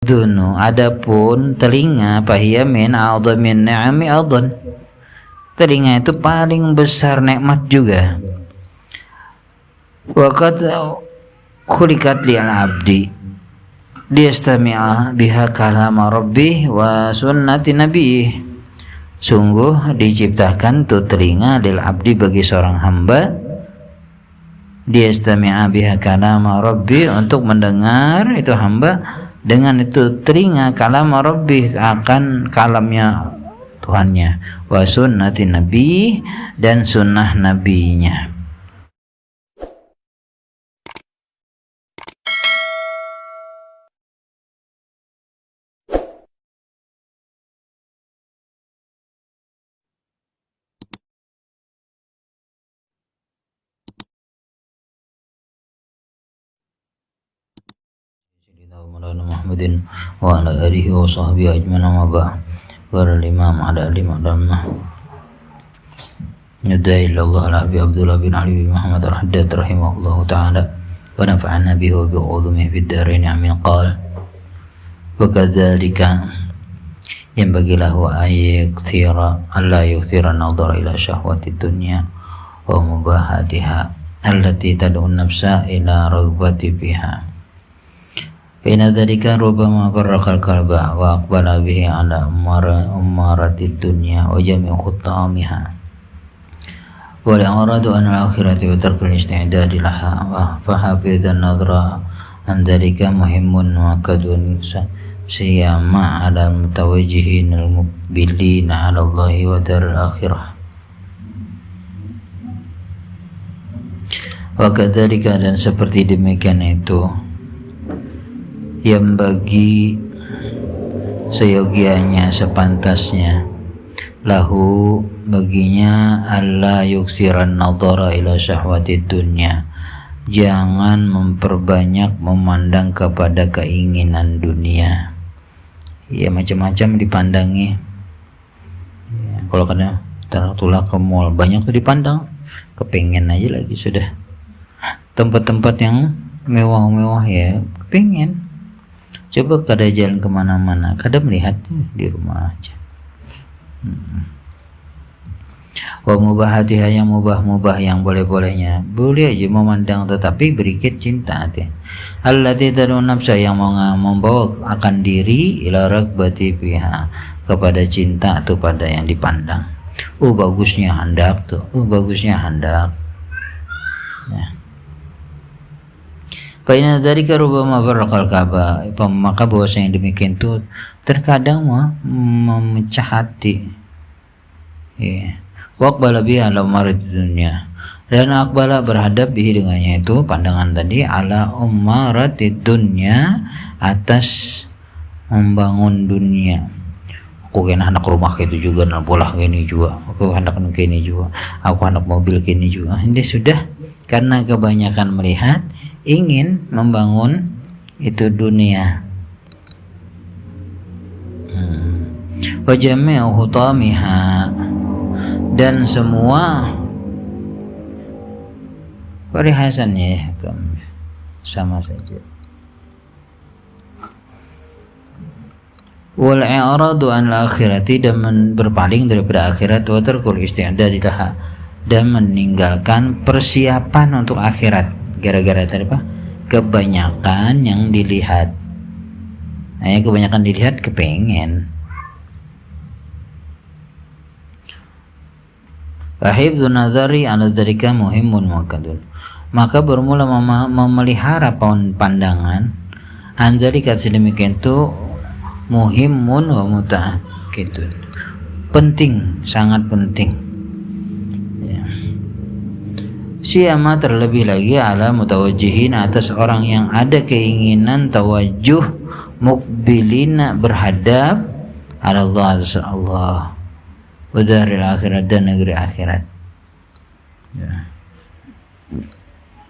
udhunu, adapun telinga, fahiya min a'dhamin ni'ami adhan, telinga itu paling besar nikmat juga. Waqad khuliqat lil abdi liyastami'a biha kalama rabbih wa sunnati nabiyih, sungguh diciptakan tuh telinga lil abdi bagi seorang hamba, liyastami'a biha kalama rabbih, untuk mendengar itu hamba dengan itu telinga kalama rabbih, akan kalamnya Tuhannya, wa sunnati nabi, dan sunnah nabinya. Muhammadin wa ala alihi wa sahbihi ajma'in, amma ba'd. Qala al-imam ala al-imam Yudai Allah al-Habib Abdullah bin Ali bin Muhammad al-Haddad rahimahullahu ta'ala wa nafa'ana bihi wa bi'udhumihi fid dharain, amin. Qala wa kadzalika yanbaghi lahu an yukthira an-nadhara ila syahwati dunya wa mubahatiha allati tad'u an-nafsa ila raghbati fiha. Fa'inna dzalika rubbama farraqa al-qalba wa aqbala bihi ala ummarati dunya wa jami'i khutamiha wa al-i'radu an al-akhirati wa tarku al-isti'dad laha, wa fahafidhan nadhra an dzalika muhimmun muakkadun siyama ala mutawajjihin al-muqbilina ala Allahi wa daril akhirah. Wa kadzalika, dan seperti demikian itu, yang bagi seyogianya, sepantasnya, lahu baginya, alla yuksiran nadhara ila syahwati dunya, jangan memperbanyak memandang kepada keinginan dunia. Ya, macam-macam dipandangi ya, kalau kena tulah ke mall banyak tuh dipandang, kepengen aja lagi sudah. Tempat-tempat yang mewah-mewah ya kepengen. Coba kada jalan kemana-mana, kada melihat di rumah aja. Wa mubahatiha, yang mubah-mubah, yang boleh-bolehnya, boleh aja memandang, tetapi berikit cinta hati. Allati tad'u nafsa, yang membawa akan diri ila ragbati fiha, kepada cinta tuh pada yang dipandang. Bagusnya hendak tuh, bagusnya hendak. Ya. Fa'inna dzalika rubbama farraqal ka'bah, maka bahwasanya demikian itu terkadang memecah hati. Ya. Waqbala bihi ala umarid dunya, dan aqbala berhadap bihi dengannya itu pandangan tadi ala umaratid dunya, atas membangun dunia. Aku kena anak rumah kayak itu juga, nak bola gini juga, aku anak gini juga, aku anak mobil gini juga. Ini sudah karena kebanyakan melihat, ingin membangun itu dunia. Wa jami'u hutamiha, dan semua perhiasannya sama saja. Wal i'radu an al-akhirati, dan berpaling daripada akhirat, wa tarkul isti'dad laha, dan meninggalkan persiapan untuk akhirat. Gara-gara tadi apa? Kebanyakan yang dilihat. Nah, yang kebanyakan dilihat kepengen. Fahibdun nazari ala dzalika muhimmun muakkadun, maka bermula memelihara pandangan andzalika, sedemikian itu muhimmun wa mutaakkidun, penting, sangat penting. Siyama, terlebih lagi, ala mutawajjihin, atas orang yang ada keinginan tawajjuh, mukbilina, berhadap ala Allah, atas Allah, wa daril akhirat, dan negeri akhirat. Ya.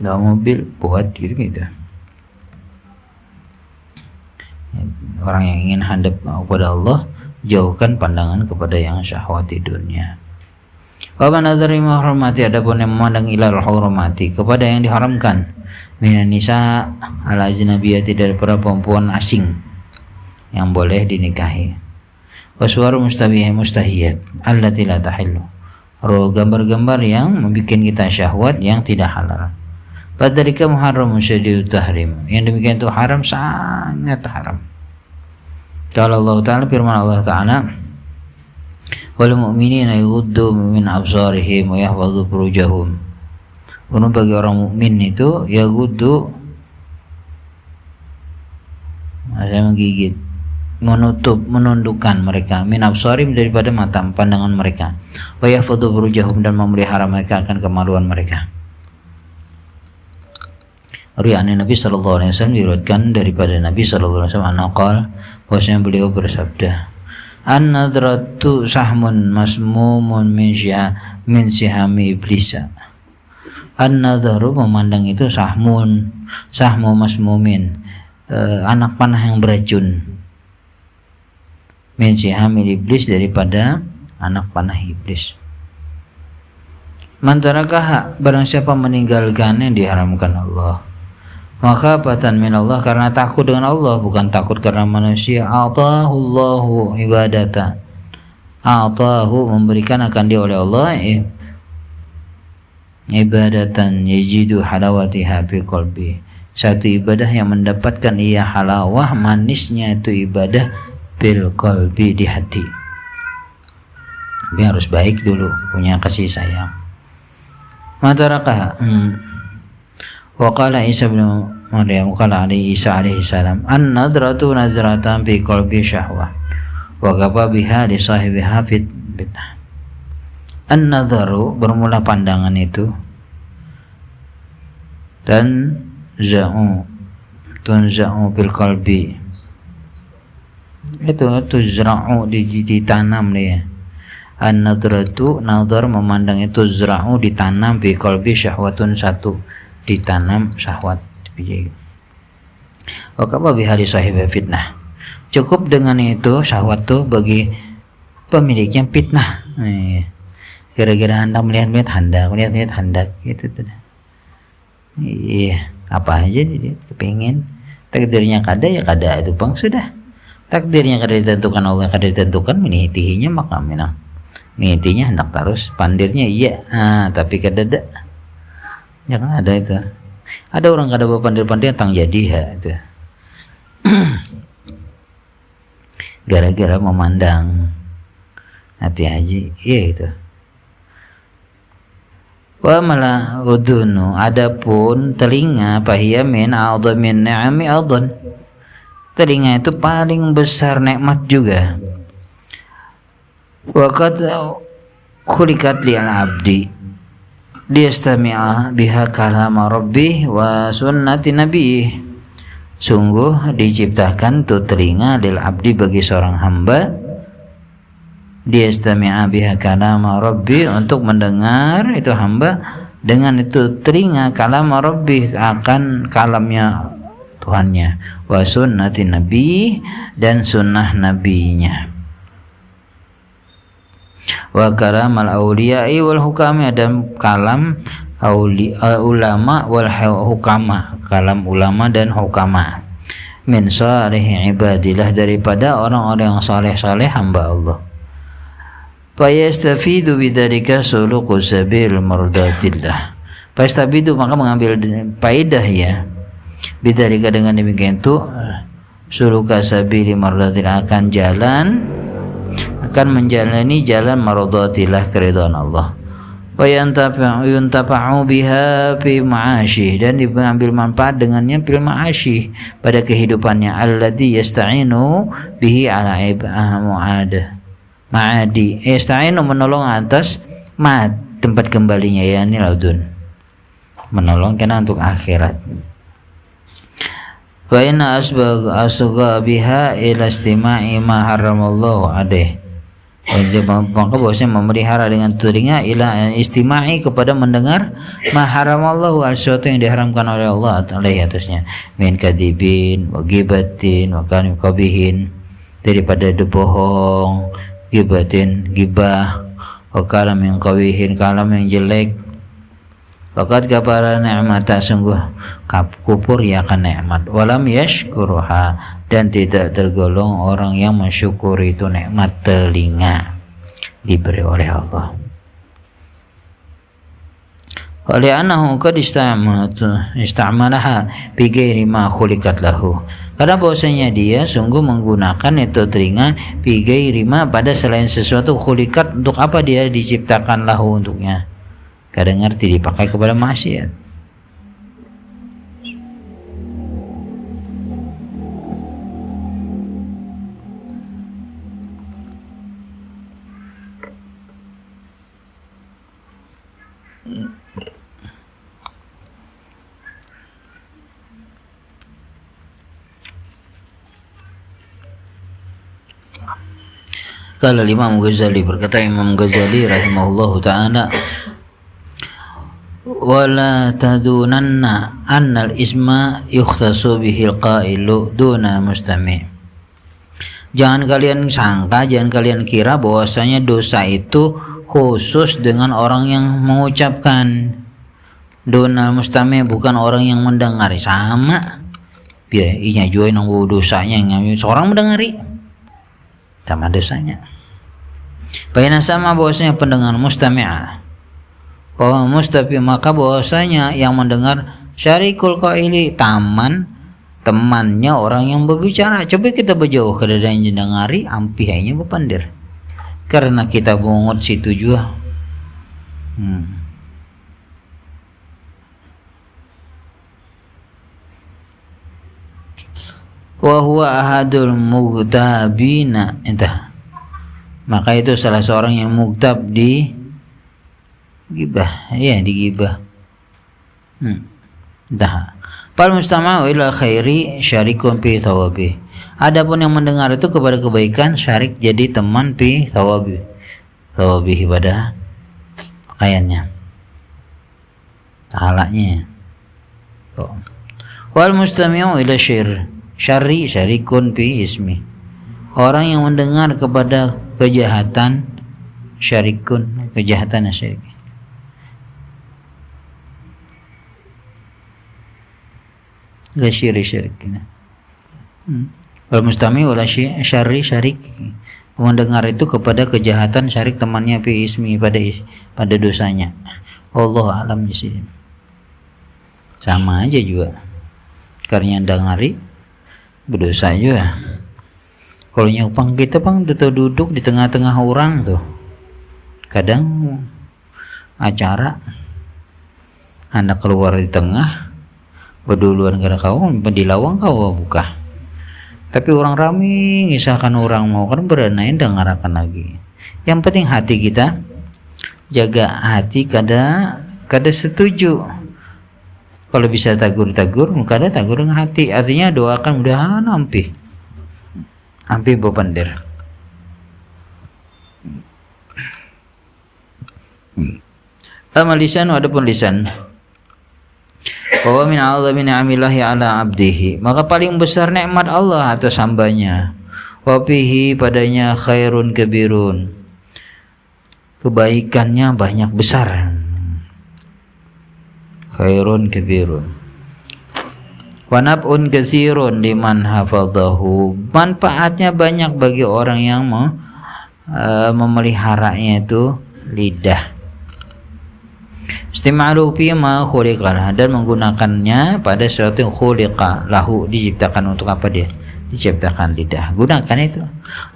Bawa mobil buat gitu. Orang yang ingin hadap kepada Allah, jauhkan pandangan kepada yang syahwati dunia. Wa man nadzari mahramati, adapun yang memandang ilal hurmati, kepada yang diharamkan, minan nisa al ajnabiyati, dari para perempuan asing. yang boleh dinikahi. Waswaru mustahiyat allati la tahillu, gambar-gambar yang membuat kita syahwat yang tidak halal. Fadzalika muharramun syadidut tahrim, yang demikian itu haram, sangat haram. Kalau Allah Ta'ala, firman Allah Ta'ala, wal mu'minina yaghuddu min absarihim wa yahfazu furujahum. Untuk bagi orang mukmin itu yaghuddu, saya menggigit, menutup, menundukkan mereka, min absarihim, daripada mata pandangan mereka, wa yahfazu furujahum, dan memelihara mereka akan kemaluan mereka. Riwayat Nabi sallallahu alaihi wasallam diriwayatkan daripada Nabi sallallahu alaihi wasallam anaqal, bahwasanya beliau bersabda, an-nadratu sahmun masmumun min sihami iblis. An-nadharu, memandang itu, sahmu masmumin, anak panah yang beracun, min sihami iblis, daripada anak panah iblis. Mantarakah, barang siapa meninggalkannya, diharamkan Allah. Maka batan min Allah, karena takut dengan Allah, bukan takut karena manusia. Atahullahu ibadata, atahu, memberikan akan dia oleh Allah, ibadatan yajidu halawatiha fi qalbi, satu ibadah yang mendapatkan ia halawah, manisnya itu ibadah, bil qalbi, di hati. Tapi harus baik dulu, punya kasih sayang. Mataraka wa qala Isa bin Maryam, qala Isa alaihi salam, an-nadratu nazratan fi qalbi syahwah wa kafa biha li sahibiha fitnah. An-nadharu, bermula pandangan itu, dan tunza'u fil qalbi, itu tuzra'u, ditanam dia. An-nadratu, nadhar, memandang itu, zra'u, ditanam, fi qalbi syahwatun, satu, ditanam syahwat. Wa kafa biha li sahibi fitnah, cukup dengan itu syahwat tuh bagi pemiliknya fitnah. Gara-gara hendak melihat hendak gitu tuh. Iya, apa aja dia kepingin. Takdirnya kada ya kada, itu bang, sudah. Takdirnya kada ditentukan Allah, kada ditentukan, minihitihinya maka minang. Minihitinya hendak terus, pandirnya iya, tapi kada ada. Jangan ada itu. Ada orang kada berpandir-pandir tang jadi ya itu. Gara-gara memandang hati haji, iya itu. Wa mala udunu, adapun telinga, fahiya min a'dhamin ni'ami adhan, telinga itu paling besar nikmat juga. Wa qad khuliqat lil abdi liyastami'a biha kalama rabbih wa sunnati nabiyih, sungguh diciptakan tuh telinga lil abdi, bagi seorang hamba, liyastami'a biha kalama rabbih, untuk mendengar itu hamba dengan itu telinga, kalama rabbih, akan kalamnya Tuhannya, wa sunnati nabiyih, dan sunnah nabinya. Wa kalamal auliya'i wal hukama, dan kalam ulama wal hukama, kalam ulama dan hukama, min salihi ibadillah, daripada orang-orang yang saleh-saleh hamba Allah. Fa yastafidu bidzalika suluku sabil mardatillah, fa yastafidu, maka mengambil faedah ya, bidzalika, dengan demikian itu, suluka sabil mardatillah, akan jalan, akan menjalani jalan maradatillah, keridhaan Allah. Wa yuntafa'u biha fi ma'asyih, dan diambil manfaat dengannya fil ma'asyih, pada kehidupannya, alladzi yasta'inu bihi ala ma'adi, yasta'inu, menolong atas tempat kembalinya, yakni laudun, menolong kena untuk akhirat. Wa inna asgha biha ila istima'i ma haramallahu alaih, maka bahwasanya memelihara dengan telinga, ila istima'i, kepada mendengar, ma haramallahu, sesuatu yang diharamkan oleh Allah alaihi, atasnya, min kadibin wa gibatin wa kalim qabihin, daripada bohong, gibatin, gibah, wa kalam yang qabihin, kalam yang jelek, Faqad kafara ni'mata, sungguh kufur ya akan nikmat. Walam yashkuruha, dan tidak tergolong orang yang mensyukuri itu nikmat telinga diberi oleh Allah. Oleh anahu qad istamalaha bi ghairi ma khuliqat lahu, karena bahwasanya dia sungguh menggunakan itu telinga bi ghairi ma, pada selain sesuatu khuliqat, untuk apa dia diciptakan lahu untuknya. Kadang ngerti dipakai kepada maksiat. Kalau Imam Ghazali, berkata Imam Ghazali rahimahullahu ta'ala, wala tadunanna annal isma yukhtasu bihil qailu duna mustami'. Jangan kalian sangka, jangan kalian kira bahwasanya dosa itu khusus dengan orang yang mengucapkan. Duna mustami', bukan orang yang mendengar. Sama biar inya juga nang dosanya yang seorang mendengari sama dosanya. Bayana sama bahwasanya pendengar mustami'ah, bahwa mustafi, maka bahwasanya yang mendengar syarikul qaili, temannya orang yang berbicara. Coba kita berjauh ke dadanya dengari, ampihnya berpandir, karena kita bungut situ juga. Wa huwa ahadul mughtabina, entah, maka itu salah seorang yang mugtab di gibah, ya di gibah. Entah. Fal mustama'u ila khairi syarikun fi thawabi. Adapun yang mendengar itu kepada kebaikan, syarik jadi teman fi thawabi, pada pakaiannya, pahalanya. Wal mustami'u ila syarri syarikun fi ismi. Orang yang mendengar kepada kejahatan, syarikun, kejahatan syirik. La syiri syirik. Wal mustami wala syarri syarik. Mendengar itu kepada kejahatan, syarik temannya fi ismi, pada dosanya. Allah alam jisirin. Sama aja juga. Karena yang dengari berdosa juga. Kalau nyupang kita pang duduk di tengah-tengah orang tuh, kadang acara anak keluar di tengah, berduluan karena kau di lawang kau buka, tapi orang rame misalkan orang mau kan beranain dengarakan lagi. Yang penting hati kita, jaga hati, kada setuju. Kalau bisa tagur, kada tagur dengan hati, artinya doakan mudahan ampih bepandir. Amal lisan, adapun lisan, bahwa min a'zami ni'amillahi ala abdihi, maka paling besar nikmat Allah atas hambanya. Wa fihi, padanya khairun kabirun, kebaikannya banyak besar. Khairun kabirun wa naf'un katsirun liman hafadhahu, manfaatnya banyak bagi orang yang memeliharanya itu lidah. Istima'alu fi ma khuliqa, dan menggunakannya pada sesuatu yang khuliqa lahu, diciptakan untuk apa dia? Diciptakan lidah. Gunakan itu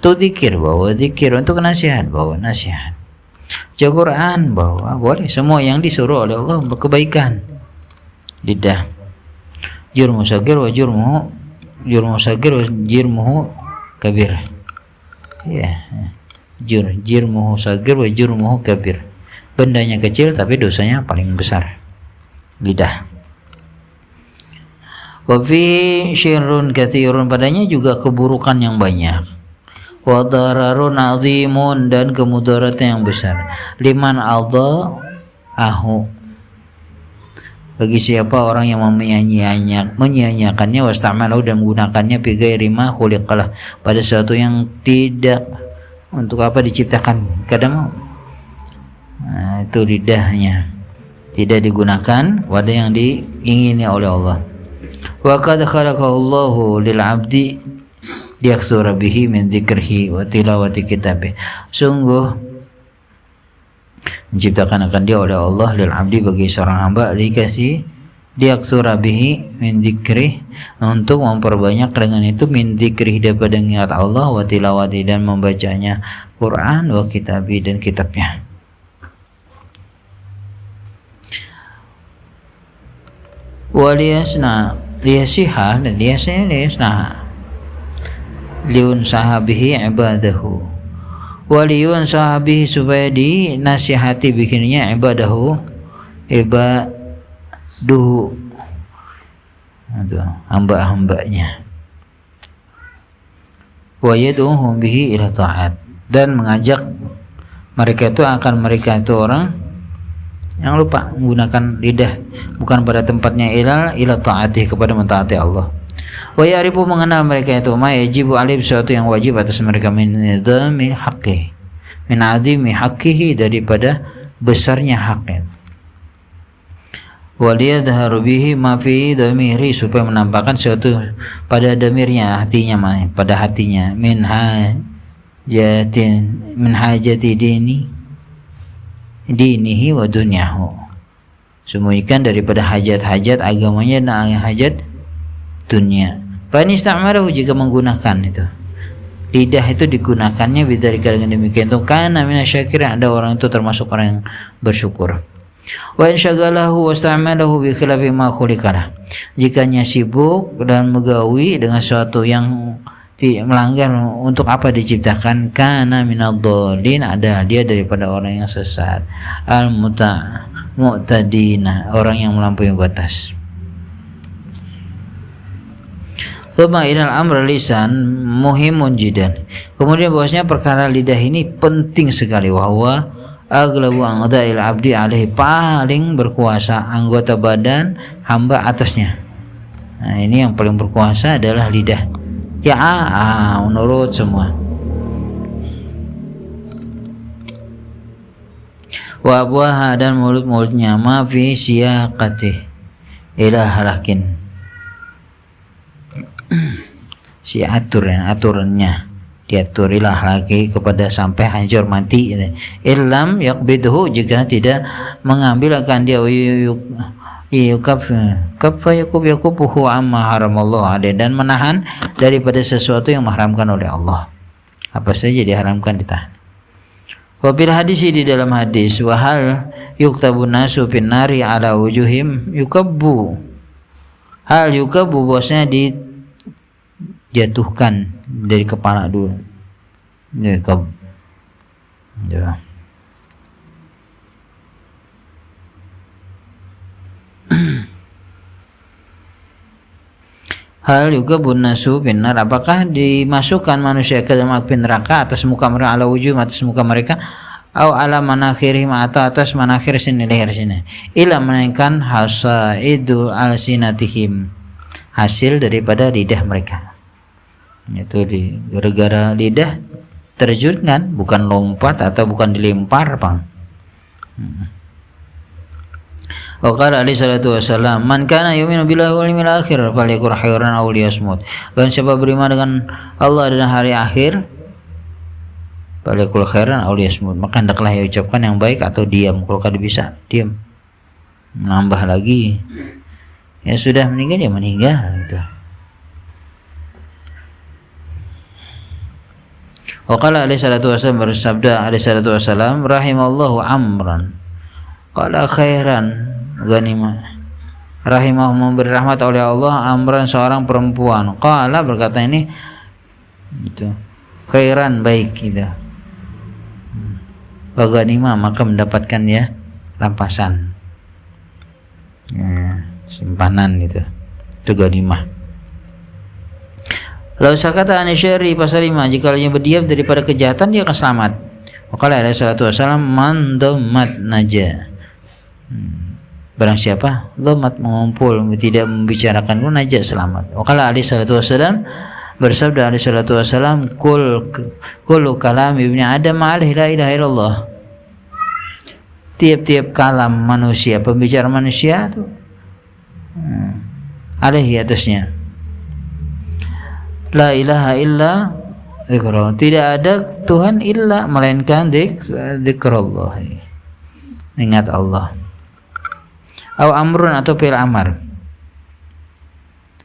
untuk zikir, bawa zikir, untuk nasihat, bawa nasihat. Quran, bawa boleh semua yang disuruh oleh Allah berkebaikan. Lidah. Jurmu sagir wa jurmuhu kabir. Ya. Jurmuhu sagir wa jurmuhu kabir. Bendanya kecil tapi dosanya paling besar. Lidah. Wa fi syirrun katsirun, padanya juga keburukan yang banyak. Wa dararun azimun, dan kemudaratan yang besar. Liman ahu, bagi siapa orang yang menyia-nyiakannya, wasta'malahu, dan menggunakannya bi ghairi ma khuliqalah, pada sesuatu yang tidak untuk apa diciptakan, kadang mau. Nah, itu lidahnya. tidak digunakan pada yang diingini oleh Allah. Wa qad khalaqallahu lil 'abdi liyaktsura bihi min dzikrihi wa tilawati kitabih. Sungguh menciptakan akan dia oleh Allah lil 'abdi bagi seorang hamba dikasih liyaktsura bihi min dzikrih, untuk memperbanyak dengan itu min dzikrih daripada ingat Allah, wa tilawati dan membacanya Quran, wa kitabi dan kitabnya. Wa liyasna liyasiha dan liyasna liun sahabihi ibadahu, wa liun sahabihi supaya dinasihati bikinnya ibadahu hamba-hambanya, wa yad'uhum bihi ila ta'at, dan mengajak mereka itu orang yang lupa menggunakan lidah bukan pada tempatnya, ila ta'ati kepada mentaati Allah. Wa ya'rifu mengenal mereka itu ma yajibu alaihi, sesuatu yang wajib atas mereka, min azimi haqqihi daripada besarnya haknya. Waliyadharu bihi ma fi dhamiri, supaya menampakkan sesuatu pada dhamirnya, hatinya, mana pada hatinya, min hajati dinihi wa dunyahu, sembunyikan daripada hajat-hajat agamanya dan hajat dunia. Fa in istamarahu, jika menggunakan itu lidah itu digunakannya bidzalika dengan demikian itu, kana minasyakirin, ada orang itu termasuk orang yang bersyukur. Wa in syagalahu wasta'malahu bi khilafi ma khuliqalah, jikanya sibuk dan megawi dengan sesuatu yang melanggar untuk apa diciptakan, kana minadhdallin, ada dia daripada orang yang sesat, mu'tadina, orang yang melampaui batas. Thumma inal amra lisan muhimun jiddan, kemudian bahwasanya perkara lidah ini penting sekali, wa huwa aglabu a'dha'il 'abdi alaihi, paling berkuasa anggota badan hamba atasnya. Nah, ini yang paling berkuasa adalah lidah. Ya, menurut semua. Wa abwaha, dan mulut-mulutnya, ma fi siyaqati ila halakin, si aturannya diaturilah lagi kepada sampai hancur mati. Illam yaqbidhu, jika tidak mengambil akan dia, yakubuhu amma haramallahu alaihi, dan menahan daripada sesuatu yang diharamkan oleh Allah. Apa saja diharamkan ditahan. Wa bil hadis, di dalam hadis, wa hal yuktabun nasu fin nari ala wujuhim yukabbu, hal yukabbu, bosnya dijatuhkan dari kepala dulu. Ya. Hal juga bunasu binar, apakah dimasukkan manusia ke dalam api neraka atas muka mereka, ala wujud, atas muka mereka, atau ala manakhirihim, atau atas manakhir sini, leher sini, ila menaikkan hasaidu alsinatihim, hasil daripada lidah mereka. Itu gara-gara lidah terjun kan, bukan lompat atau bukan dilempar, Bang. Wa qala alaihi salatu wasallam, man kana yu'minu billahi wal yawmil akhir falyakul khairan aw liyasmut, dan siapa beriman dengan Allah dan hari akhir, falyakul khairan aw liyasmut, maka hendaklah ia ucapkan yang baik atau diam. Kalau kada bisa diam, menambah lagi, ya sudah meninggal ya meninggal gitu. Wa qala alaihi salatu wasallam, bersabda alaihi salatu wasallam, rahimallahu amran qala khairan ghanimah, rahimah, memberi rahmat oleh Allah, amran, seorang perempuan, qala, berkata ini itu khairan, baik gitu, wa ghanimah, maka mendapatkan ya rampasan, ya, simpanan gitu, itu ghanimah. Lalu sakata anisyari, pasal 5, jika dia berdiam daripada kejahatan, dia akan selamat. Waqala alaihi salatu wasallam, man dhammat naja, barang siapa dhamat, mengumpul, tidak membicarakan pun, najat, selamat. Waqala alaihi salatu wasallam, bersabda alaihi salatu wasallam, kullu kalam ibni adam alaihi la ilaha illallah, tiap-tiap kalam manusia, pembicara manusia tuh alaihi atasnya. La ilaha illa dzikrullah. Tidak ada Tuhan illa melainkan dzikrullah. Ingat Allah. Aw amrun atau fi'il amar.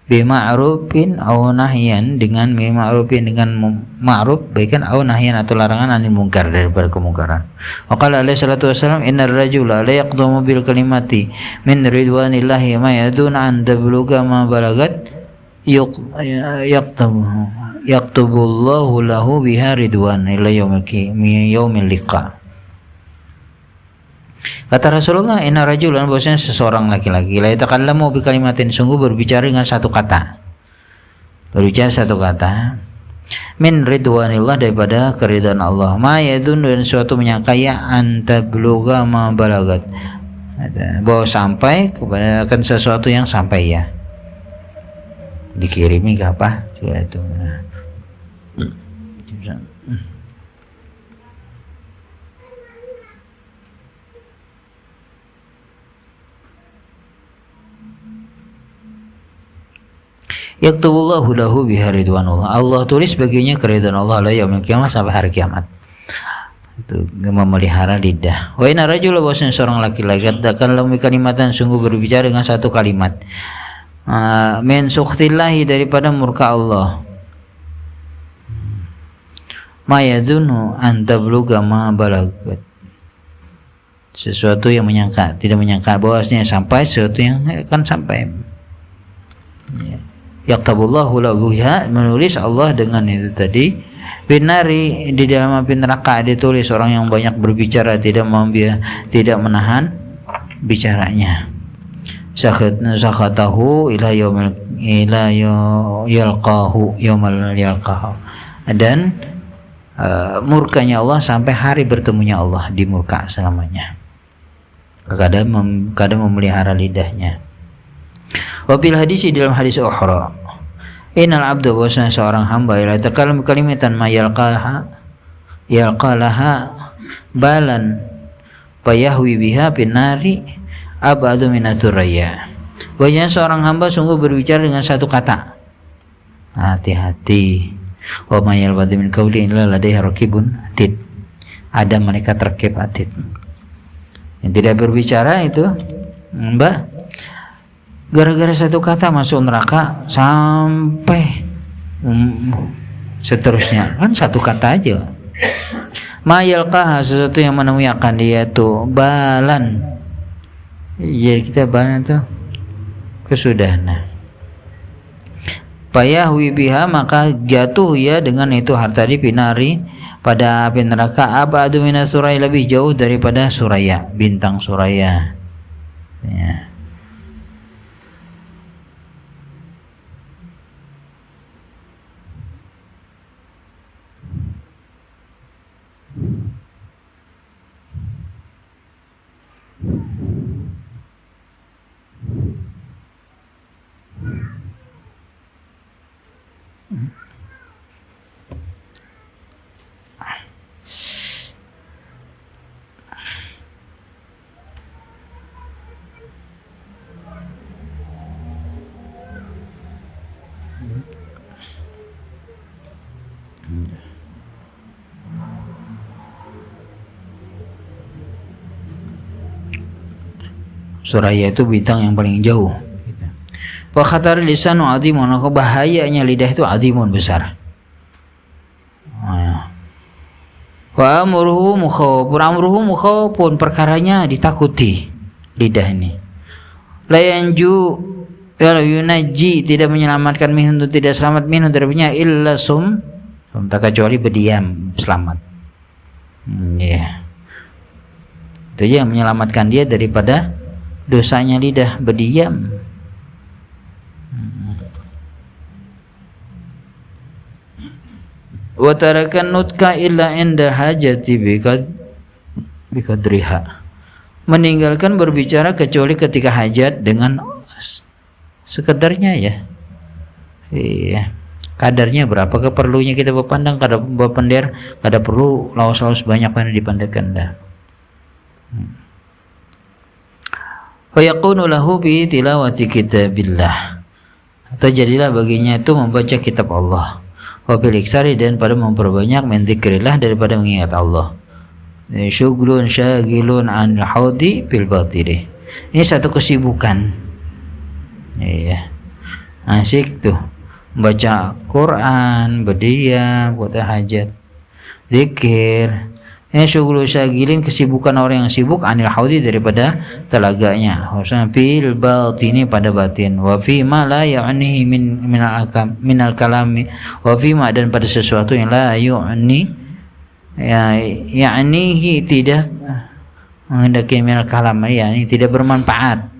Bima'rufin aw nahyan, dengan bima'rufin dengan ma'ruf baikan, aw nahyan atau larangan anil munkar, daripada kemungkaran. Wa qala alaihi salatu wasallam innar rajula la yaqdumu bil kalimati min ridwanillahi ma yadun an tabluga ma balagat yaktubullahu lahu biha ridwan ila yaumil liqa. Kata Rasulullah, inna rajulan, bahwasanya seseorang laki-laki, la yatakallamu bi kalimatin, sungguh berbicara dengan satu kata. Berbicara satu kata. Min ridwanillah, daripada keridhaan Allah. Ma yadun, dan suatu menyangkaya anta bluga ma balagat, bahwa sampai kepada akan sesuatu yang sampai ya. Dikirimi ke apa? Juga itu. Yaktubullahu lahu biha ridwanullah. Allah tulis baginya keridhaan Allah la yaumil qiyamah, sampai hari kiamat. Itu memelihara lidah. Wa inna rajula, bahwasanya seorang laki-laki, katakan lahu kalimatan, sungguh berbicara dengan satu kalimat. Min sukhtillahi, daripada murka Allah. Ma yadunu an tabluga ma balagat. Sesuatu yang tidak menyangka bahwasanya sampai sesuatu yang akan sampai. Yaktabullahu lahu biha, menulis Allah dengan itu tadi. Binari, di dalam api neraka ditulis orang yang banyak berbicara, tidak menahan bicaranya. Sakhatahu ila yalqahu yaumal yalqahu, dan murkanya Allah sampai hari bertemunya Allah, di murka selamanya. Kadang memelihara lidahnya. Wabil hadisi, dalam hadis ukhra, innal abda, bahwasanya seorang hamba, la takallamu kalimatan ma yalqalaha balan fayahwi biha binari abadu minaturaya. Bahwasanya seorang hamba sungguh berbicara dengan satu kata. Hati-hati. Wa ma yalbadu min qawli illa ladaihi raqibun atid. Ada malaikat raqib atid. Yang tidak berbicara itu, Mbak, gara-gara satu kata masuk neraka sampai seterusnya, kan satu kata aja. Ma yalqaha, sesuatu yang menemui akan dia tuh balan. Jadi kita balan itu kesudahan. Payahwi biha, maka jatuh ya dengan itu harta di binari, pada api neraka, abadu minas suraya, lebih jauh daripada suraya, bintang suraya ya. Suraya itu bintang yang paling jauh. Wa khatar lisanu adimun, bahayanya lidah itu adimun, besar. Wa amruhu mukhawfun, perkaranya ditakuti lidah ini. La yanju ya yunaji, tidak menyelamatkan minhu, tidak selamat minhu darinya, illa tak kecuali berdiam selamat. Ya. Itu yang menyelamatkan dia daripada dosanya lidah, berdiam. Wa tarakan nutka illa inda hajati bikadriha, meninggalkan berbicara kecuali ketika hajat, dengan sekedarnya ya. Iya. Kadarnya berapa keperlunya kita berpandang, kada berpender, kada perlu lawas-lawas banyak mana dipandangkan dah. Wa yakunu lahu bi tilawati kitabillah, atau jadilah baginya itu membaca kitab Allah. Wa bil iksari, dan pada memperbanyak min dzikrillah, daripada mengingat Allah. Syughlun syagilun anil haudi bil batili. Ini satu kesibukan. Iya. Asik tuh baca Quran, berdiam, buat hajat, zikir. Ini syughul syagilin, kesibukan orang yang sibuk, anil haudi, daripada telaganya. Maksudnya fil batini, pada batin. Wa fi ma la ya'nihi min al kalami, wa fi ma, dan pada sesuatu yang la yu'ni, ya ya'nihi, tidak menghendaki min al kalam, yakni tidak bermanfaat.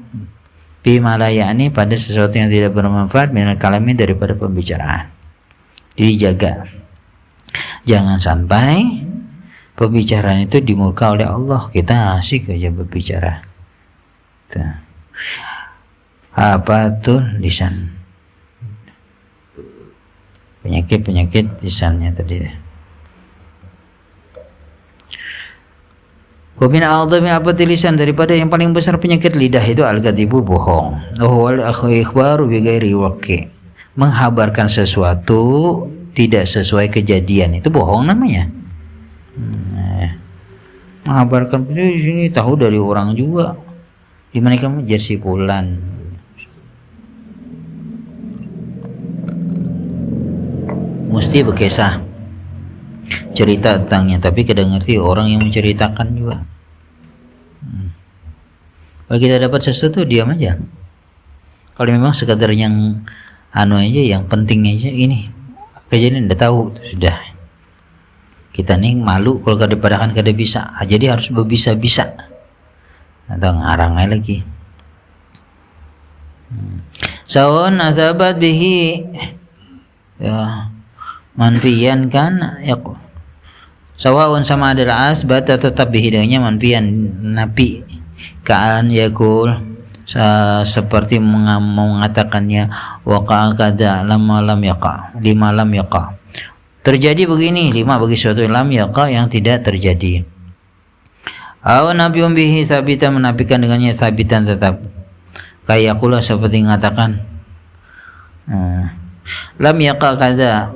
Fi ma la ya'ni, pada sesuatu yang tidak bermanfaat, min al kalami, daripada pembicaraan. Jadi jaga, jangan sampai pembicaraan itu dimurka oleh Allah. Kita asik aja berbicara. Tuh. Apa tuh lisan? Penyakit lisannya tadi. Wa min a'dhami afati lisan, daripada yang paling besar penyakit lidah itu al-kadzibu, bohong. Wal ikhbaru bi ghairi waqi', menghabarkan sesuatu tidak sesuai kejadian, itu bohong namanya. Mengabarkan ini tahu dari orang juga, di mana kamu jersey pulan. Mesti berkisah cerita tentangnya, tapi kadang ngerti orang yang menceritakan juga. Kalau kita dapat sesuatu, diam aja. Kalau memang sekadar yang anu aja, yang penting aja, ini kejadian udah tahu, sudah. Kita nih malu kalau kadang kada bisa, jadi harus berbisa-bisa atau ngarangnya lagi. Sawan azabat bihi, ya, manfiyan kan, ya, sawaun, sama adalah asbata, tetap bihi dengannya manfiyan nabi, kaan yakul, seperti mengatakannya, waqa kada lama lam yaqa, lima lam yaqa, terjadi begini, lima bagi suatu lam yaqa, yang tidak terjadi. Aw nabiun bihi sabitan, menafikan dengannya sabitan tetap. Kayak kula seperti mengatakan lam yaqa kada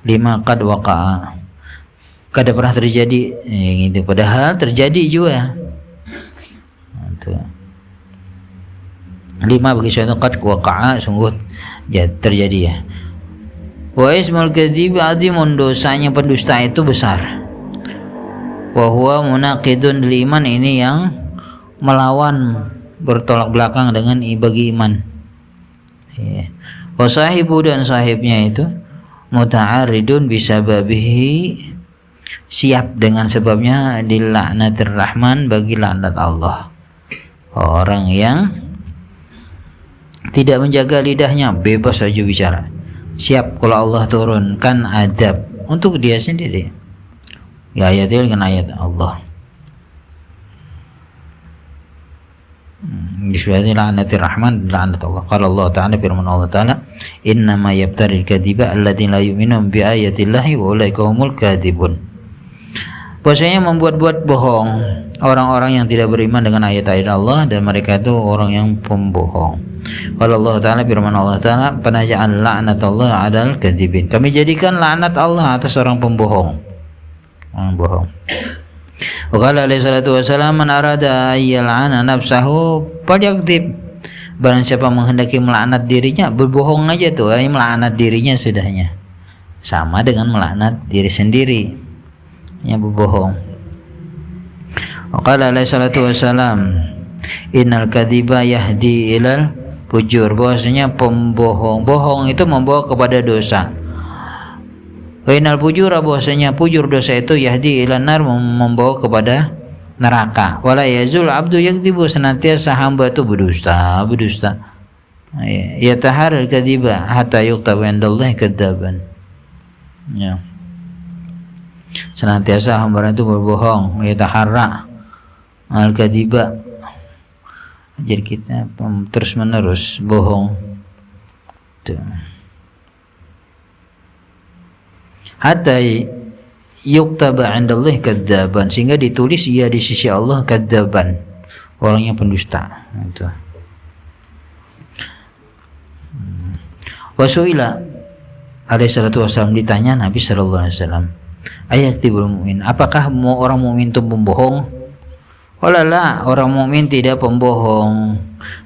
lima qad waqa'a, kada pernah terjadi, gitu, padahal terjadi juga. Lima bagi suatu qad waqa'a, sungguh ya, terjadi ya. Wa ismul kadhib azimun, dosanya pendusta itu besar. Wa huwa munaqidun lil iman, ini yang melawan, bertolak belakang dengan bagi iman. Wa sahibu, dan sahibnya itu muta'arridun bisababihi, siap dengan sebabnya, dilaknatir rahman, bagi laknat Allah. Orang yang tidak menjaga lidahnya, bebas saja bicara, siap kalau Allah turunkan adab untuk dia sendiri. Ya, ayatnya dengan ayat Allah. Disebutnya la'natir rahman, la'nat Allah. Qala Allah Ta'ala, firman Allah Ta'ala, innama yabtaril kadhiba alladzina la yu'minuna bi ayatillahi wa ulaika humul kadhibun. Bahwasanya membuat-buat bohong orang-orang yang tidak beriman dengan ayat-ayat Allah, dan mereka itu orang yang pembohong. Qala Allah Ta'ala, firman Allah Ta'ala, panaja'al la'natallahi 'alal kadhibin. Kami jadikan laknat Allah atas orang pembohong. Orang bohong. Waqala alaihi salatu wassalam, man arada ayyal'ana nafsahu falyakdzib. Barang siapa menghendaki melaknat dirinya, berbohong aja tuh, melaknat dirinya sudahnya. Sama dengan melaknat diri sendiri, yang berbohong. Waqala alaihi salatu wassalam, innal kadhiba yahdi ilal fujur. Bahwasanya bohong itu membawa kepada dosa. Wa innal fujura, bahwasanya fujur, dosa itu, yahdi ilan nar, membawa kepada neraka. Wala yazul abdu yakdzibu, senantiasa hamba itu berdusta. Ya tahar al-kadhiba hatta yuktaba indallahi kadzaban. Ya. Senantiasa hamba itu berbohong, ya taharra al-kadhiba. Jadi kita terus menerus bohong. Tuh. Hatta yuktaba indallahi kadzaban, sehingga ditulis ia di sisi Allah kadzaban, orangnya pendusta. Itu. Wasuila alaihi salatu wasallam, ditanya Nabi sallallahu alaihi wasallam, ayaktibul mu'min, apakah orang mukmin itu pembohong? Walala, orang mukmin tidak pembohong.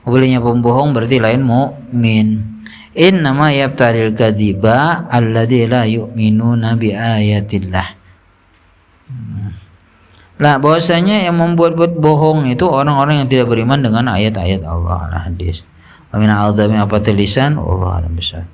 Bolehnya pembohong berarti lain mukmin. Innama yabtaril kadiba alladzi la yu'minuna bi ayatillah. Lah bahwasanya yang membuat-buat bohong itu orang-orang yang tidak beriman dengan ayat-ayat Allah. Hadis. Amin a'adzami apa tulisan Allah alam besar.